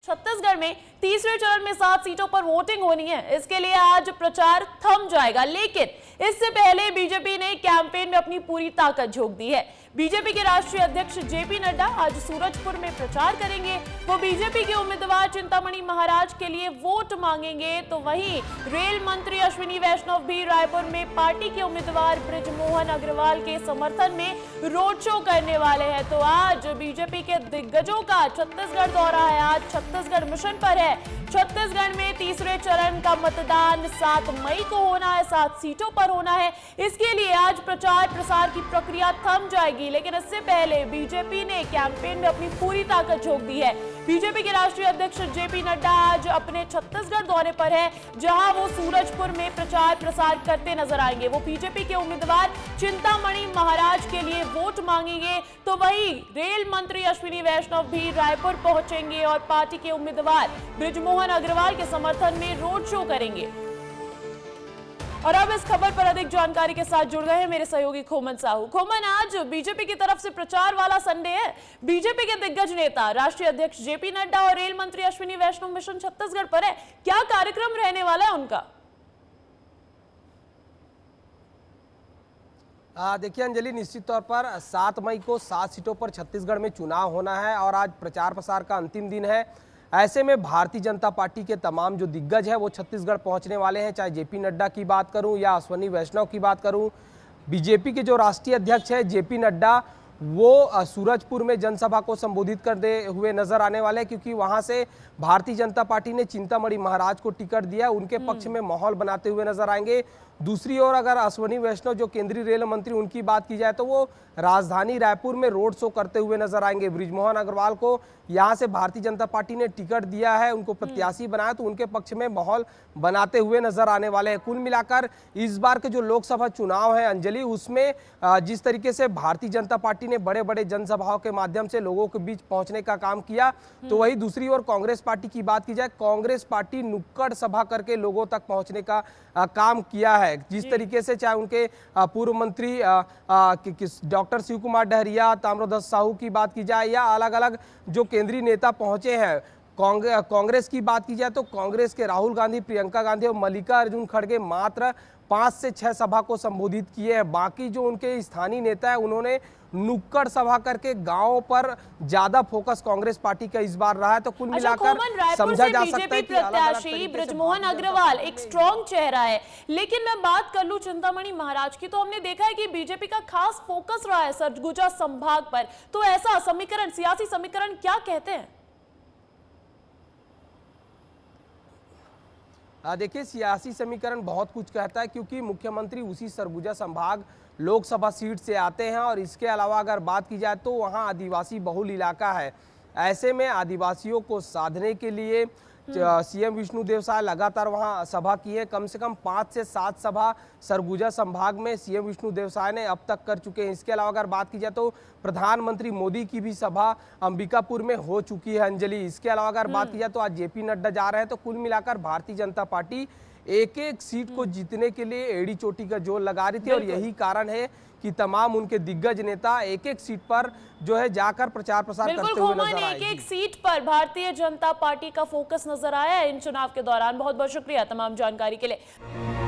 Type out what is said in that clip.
छत्तीसगढ़ में तीसरे चरण में 7 सीटों पर वोटिंग होनी है। इसके लिए आज प्रचार थम जाएगा, लेकिन इससे पहले बीजेपी ने कैंपेन में अपनी पूरी ताकत झोंक दी है। बीजेपी के राष्ट्रीय अध्यक्ष जेपी नड्डा आज सूरजपुर में प्रचार करेंगे। वो बीजेपी के उम्मीदवार चिंतामणि महाराज के लिए वोट मांगेंगे, तो वहीं रेल मंत्री अश्विनी वैष्णव भी रायपुर में पार्टी के उम्मीदवार बृजमोहन अग्रवाल के समर्थन में रोड शो करने वाले हैं। तो आज बीजेपी के दिग्गजों का छत्तीसगढ़ दौरा है। आज छत्तीसगढ़ मिशन पर है। छत्तीसगढ़ में तीसरे चरण का मतदान 7 मई को होना है, 7 सीटों पर होना है। इसके लिए आज प्रचार प्रसार की प्रक्रिया थम जाएगी, लेकिन इससे पहले बीजेपी ने कैंपेन में अपनी पूरी ताकत झोंक दी है। बीजेपी के राष्ट्रीय अध्यक्ष जेपी नड्डा आज अपने छत्तीसगढ़ दौरे पर है, जहां वो सूरजपुर में प्रचार प्रसार करते नजर आएंगे। वो बीजेपी के उम्मीदवार चिंतामणि महाराज के लिए वोट मांगेंगे, तो वहीं रेल मंत्री अश्विनी वैष्णव भी रायपुर पहुंचेंगे और पार्टी के उम्मीदवार बृजमोहन अग्रवाल के समर्थन में रोड शो करेंगे। और अब इस खबर पर अधिक जानकारी के साथ जुड़ गए हैं मेरे सहयोगी खोमन साहू। खोमन, आज बीजेपी की तरफ से प्रचार वाला संडे है। बीजेपी के दिग्गज नेता राष्ट्रीय अध्यक्ष जेपी नड्डा और रेल मंत्री अश्विनी वैष्णव मिशन छत्तीसगढ़ पर है। क्या कार्यक्रम रहने वाला है उनका? देखिए अंजलि, निश्चित तौर पर 7 मई को 7 सीटों पर छत्तीसगढ़ में चुनाव होना है और आज प्रचार प्रसार का अंतिम दिन है। ऐसे में भारतीय जनता पार्टी के तमाम जो दिग्गज है वो छत्तीसगढ़ पहुंचने वाले हैं। चाहे जेपी नड्डा की बात करूं या अश्विनी वैष्णव की बात करूं, बीजेपी के जो राष्ट्रीय अध्यक्ष है जेपी नड्डा वो सूरजपुर में जनसभा को संबोधित करते हुए नजर आने वाले हैं, क्योंकि वहां से भारतीय जनता पार्टी ने चिंतामणि महाराज को टिकट दिया, उनके पक्ष में माहौल बनाते हुए नजर आएंगे। दूसरी ओर अगर अश्विनी वैष्णव जो केंद्रीय रेल मंत्री उनकी बात की जाए तो वो राजधानी रायपुर में रोड शो करते हुए नजर आएंगे। बृजमोहन अग्रवाल को यहां से भारतीय जनता पार्टी ने टिकट दिया है, उनको प्रत्याशी बनाया, तो उनके पक्ष में माहौल बनाते हुए नजर आने वाले हैं। कुल मिलाकर इस बार के जो लोकसभा चुनाव है अंजलि, उसमें जिस तरीके से भारतीय जनता पार्टी ने बड़े बड़े जनसभाओं के माध्यम से लोगों के बीच पहुंचने का काम किया, तो वही दूसरी ओर कांग्रेस पार्टी की बात की जाए, कांग्रेस पार्टी नुक्कड़ सभा करके लोगों तक पहुंचने का काम किया है। जिस तरीके से चाहे उनके पूर्व मंत्री डॉक्टर शिव कुमार डहरिया, ताम्रध्वज साहू की बात की जाए या अलग अलग जो केंद्रीय नेता पहुंचे हैं, कांग्रेस की बात की जाए तो कांग्रेस के राहुल गांधी, प्रियंका गांधी और मल्लिकार्जुन खड़गे मात्र 5 से 6 सभा को संबोधित किए हैं। बाकी जो उनके स्थानीय नेता है उन्होंने नुक्कड़ सभा करके गांवों पर ज्यादा फोकस कांग्रेस पार्टी का इस बार रहा है। तो कुल मिलाकर समझा जा सकता है कि प्रत्याशी बृजमोहन अग्रवाल एक स्ट्रॉन्ग चेहरा है। लेकिन मैं बात कर लूं चिंतामणि महाराज की, तो हमने देखा है कि बीजेपी का खास फोकस रहा है सरगुजा संभाग पर। तो ऐसा समीकरण, सियासी समीकरण क्या कहते हैं? देखिए, सियासी समीकरण बहुत कुछ कहता है, क्योंकि मुख्यमंत्री उसी सरगुजा संभाग लोकसभा सीट से आते हैं और इसके अलावा अगर बात की जाए तो वहां आदिवासी बहुल इलाका है। ऐसे में आदिवासियों को साधने के लिए सीएम विष्णुदेव साय लगातार वहां सभा की है। कम से कम 5 से 7 सभा सरगुजा संभाग में सीएम विष्णुदेव साय ने अब तक कर चुके हैं। इसके अलावा अगर बात की जाए तो प्रधानमंत्री मोदी की भी सभा अंबिकापुर में हो चुकी है अंजलि। इसके अलावा अगर बात की जाए तो आज जेपी नड्डा जा रहे हैं। तो कुल मिलाकर भारतीय जनता पार्टी एक एक सीट को जीतने के लिए एड़ी चोटी का जोर लगा रही थी और यही कारण है कि तमाम उनके दिग्गज नेता एक एक सीट पर जो है जाकर प्रचार प्रसार करते हुए नजर आए। एक एक सीट पर भारतीय जनता पार्टी का फोकस नजर आया इन चुनाव के दौरान। बहुत बहुत शुक्रिया तमाम जानकारी के लिए।